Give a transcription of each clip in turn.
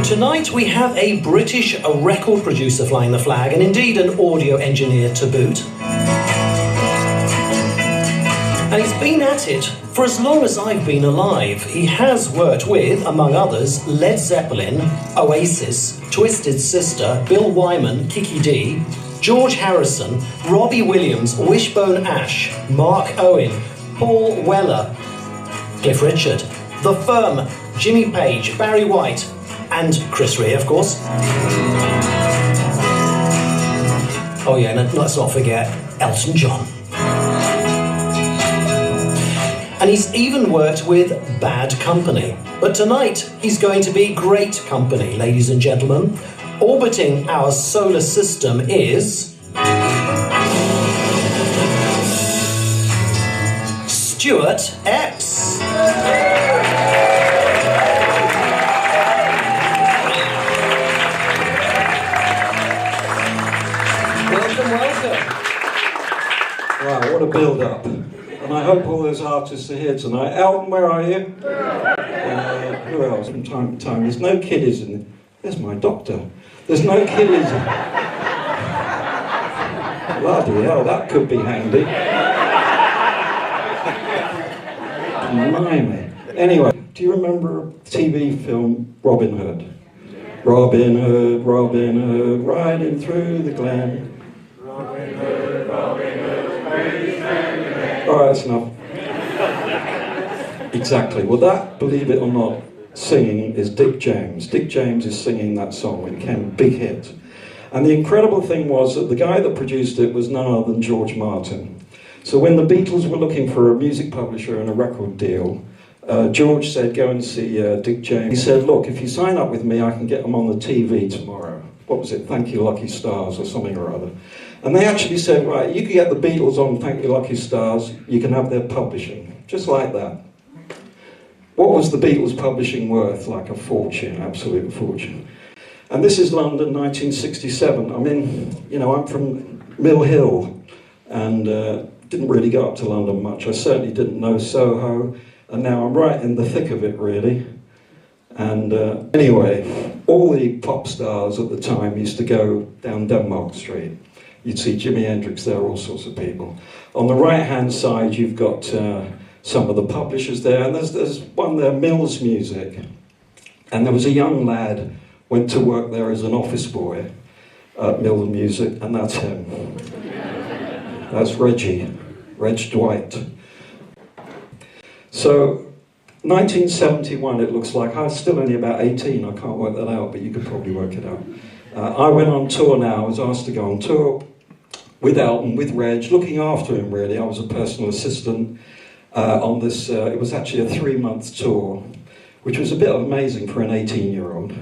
Tonight we have a British record producer flying the flag, and indeed an audio engineer to boot. And he's been at it for as long as I've been alive. He has worked with, among others, Led Zeppelin, Oasis, Twisted Sister, Bill Wyman, Kiki Dee, George Harrison, Robbie Williams, Wishbone Ash, Mark Owen, Paul Weller, Cliff Richard, The Firm, Jimmy Page, Barry White, and Chris Rea, of course. Oh yeah, and let's not forget Elton John. And he's even worked with Bad Company. But tonight, he's going to be great company, ladies and gentlemen. Orbiting our solar system is... Stuart Epps. Welcome. Wow, what a build-up. And I hope all those artists are here tonight. Elton, where are you? Who else from time to time? There's no kiddies in... There's my doctor. There's no kiddies. Bloody hell, that could be handy. Blimey. Anyway, do you remember a TV film, Robin Hood? Robin Hood, Robin Hood, riding through the glen. Robin Hood, please stand again. All right, that's enough. Exactly. Well, that, believe it or not, singing is Dick James. Dick James is singing that song. It became a big hit. And the incredible thing was that the guy that produced it was none other than George Martin. So when the Beatles were looking for a music publisher and a record deal, George said, go and see Dick James. He said, look, if you sign up with me, I can get them on the TV tomorrow. What was it? Thank You Lucky Stars or something or other. And they actually said, right, you can get the Beatles on Thank You Lucky Stars, you can have their publishing. Just like that. What was the Beatles publishing worth? Like a fortune, absolute fortune. And this is London, 1967. I mean, you know, I'm from Mill Hill and didn't really go up to London much. I certainly didn't know Soho, and now I'm right in the thick of it, really. And anyway, all the pop stars at the time used to go down Denmark Street. You'd see Jimi Hendrix there, all sorts of people. On the right-hand side, you've got some of the publishers there, and there's one there, Mills Music. And there was a young lad, went to work there as an office boy at Mills Music, and that's him. That's Reg Dwight. So, 1971, it looks like. I was still only about 18, I can't work that out, but you could probably work it out. I went on tour now, I was asked to go on tour with Elton, with Reg, looking after him really. I was a personal assistant on this, it was actually a 3-month tour, which was a bit amazing for an 18-year-old.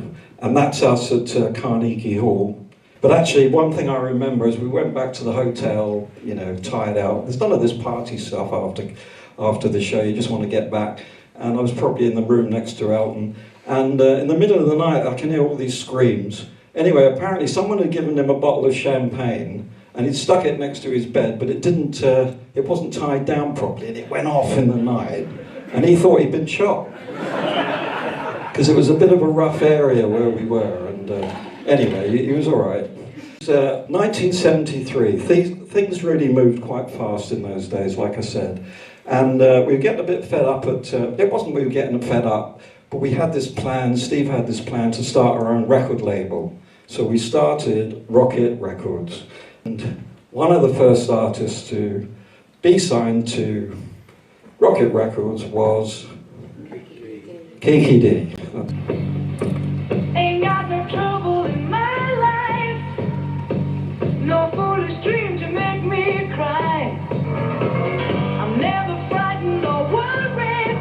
And that's us at Carnegie Hall. But actually, one thing I remember is we went back to the hotel, you know, tired out. There's none of this party stuff after the show, you just want to get back. And I was probably in the room next to Elton. And in the middle of the night, I can hear all these screams. Anyway, apparently someone had given him a bottle of champagne, and he'd stuck it next to his bed, but it wasn't tied down properly, and it went off in the night. And he thought he'd been shot. Because it was a bit of a rough area where we were, and anyway, he was all right. It was 1973. Things really moved quite fast in those days, like I said. And we were getting a bit fed up it wasn't we were getting fed up, but we had this plan, Steve had this plan to start our own record label. So we started Rocket Records. And one of the first artists to be signed to Rocket Records was Kiki Dee. Ain't got no trouble in my life, no foolish dream to make me cry. I'm never frightened or worried,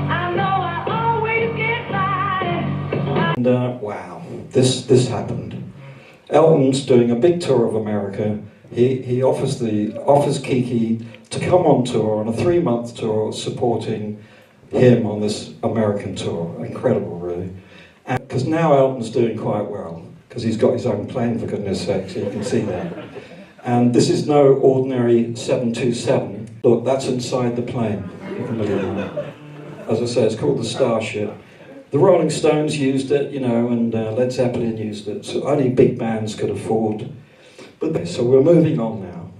I know I always get by. And wow, this happened. Elton's doing a big tour of America. He offers Kiki to come on tour, on a 3-month tour, supporting him on this American tour. Incredible, really. Because now Elton's doing quite well, because he's got his own plane, for goodness sake, so you can see that. And this is no ordinary 727. Look, that's inside the plane. You can believe that. As I say, it's called the Starship. The Rolling Stones used it, you know, and Led Zeppelin used it. So only big bands could afford. So we're moving on now.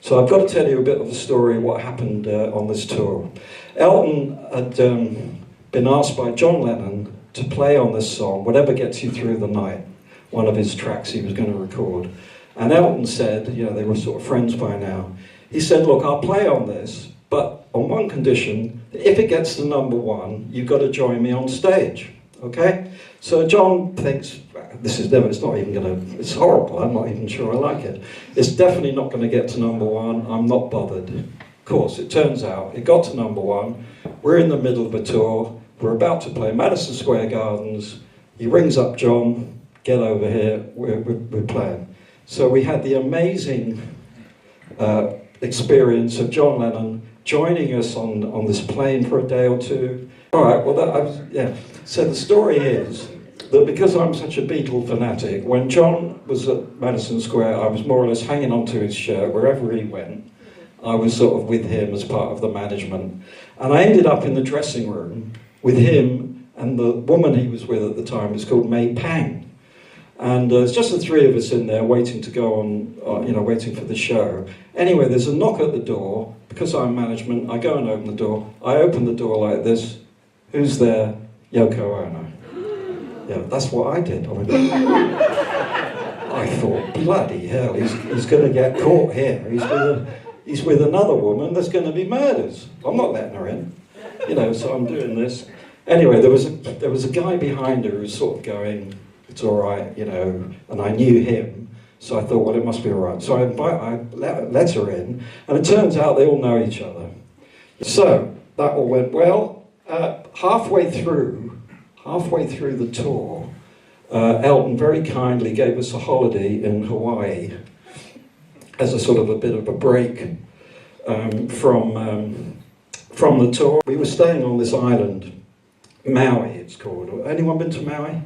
So I've got to tell you a bit of a story of what happened on this tour. Elton had been asked by John Lennon to play on this song, Whatever Gets You Through the Night, one of his tracks he was going to record. And Elton said, you know, they were sort of friends by now, he said, look, I'll play on this, but on one condition, if it gets to #1, you've got to join me on stage, okay? So John thinks, it's not even going to, it's horrible, I'm not even sure I like it. It's definitely not going to get to #1, I'm not bothered. Of course, it turns out, it got to #1, we're in the middle of a tour, we're about to play Madison Square Gardens, he rings up John, get over here, we're playing. So we had the amazing experience of John Lennon joining us on this plane for a day or two. All right, well, So the story is that because I'm such a Beatle fanatic, when John was at Madison Square, I was more or less hanging onto his shirt wherever he went. I was sort of with him as part of the management. And I ended up in the dressing room with him, and the woman he was with at the time was called May Pang. And it's just the three of us in there waiting to go on, waiting for the show. Anyway, there's a knock at the door. Because I'm management, I go and open the door. I open the door like this. Who's there? Yoko Ono. Yeah, that's what I did. I thought, bloody hell, he's going to get caught here. He's with another woman, there's going to be murders. I'm not letting her in. You know, so I'm doing this. Anyway, there was a guy behind her who was sort of going, it's all right, you know, and I knew him, so I thought, well, it must be all right. So I let her in, and it turns out they all know each other. So that all went well. Halfway through the tour, Elton very kindly gave us a holiday in Hawaii as a sort of a bit of a break from the tour. We were staying on this island, Maui it's called. Anyone been to Maui?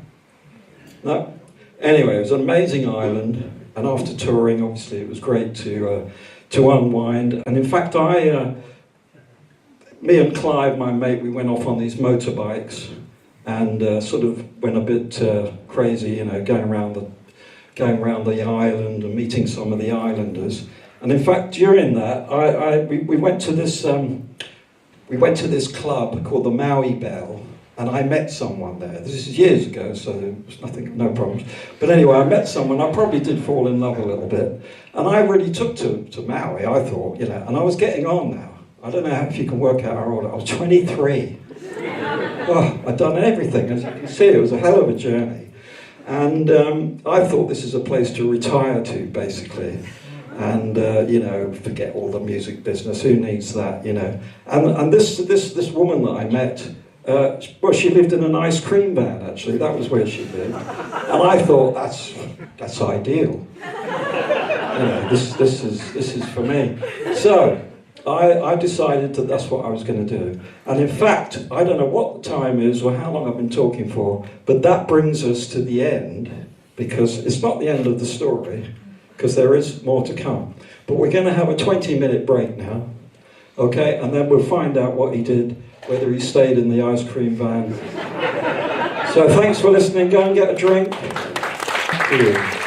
No? Anyway, it was an amazing island, and after touring, obviously, it was great to unwind. And in fact, me and Clive, my mate, we went off on these motorbikes and sort of went a bit crazy, you know, going around the island and meeting some of the islanders. And in fact, during that, we went to this club called the Maui Bell. And I met someone there. This is years ago, so there was no problems. But anyway, I met someone. I probably did fall in love a little bit. And I really took to Maui, I thought, you know. And I was getting on now. I don't know if you can work out how old I was. 23. Oh, I'd done everything. As you can see, it was a hell of a journey. And I thought this is a place to retire to, basically. And, you know, forget all the music business. Who needs that, you know? And this woman that I met, well, she lived in an ice cream van, actually. That was where she lived. And I thought, that's ideal. You know, this is for me. So I decided that that's what I was going to do. And in fact, I don't know what the time is or how long I've been talking for, but that brings us to the end, because it's not the end of the story, because there is more to come. But we're going to have a 20-minute break now, okay? And then we'll find out what he did, whether he stayed in the ice cream van. So thanks for listening. Go and get a drink. See you.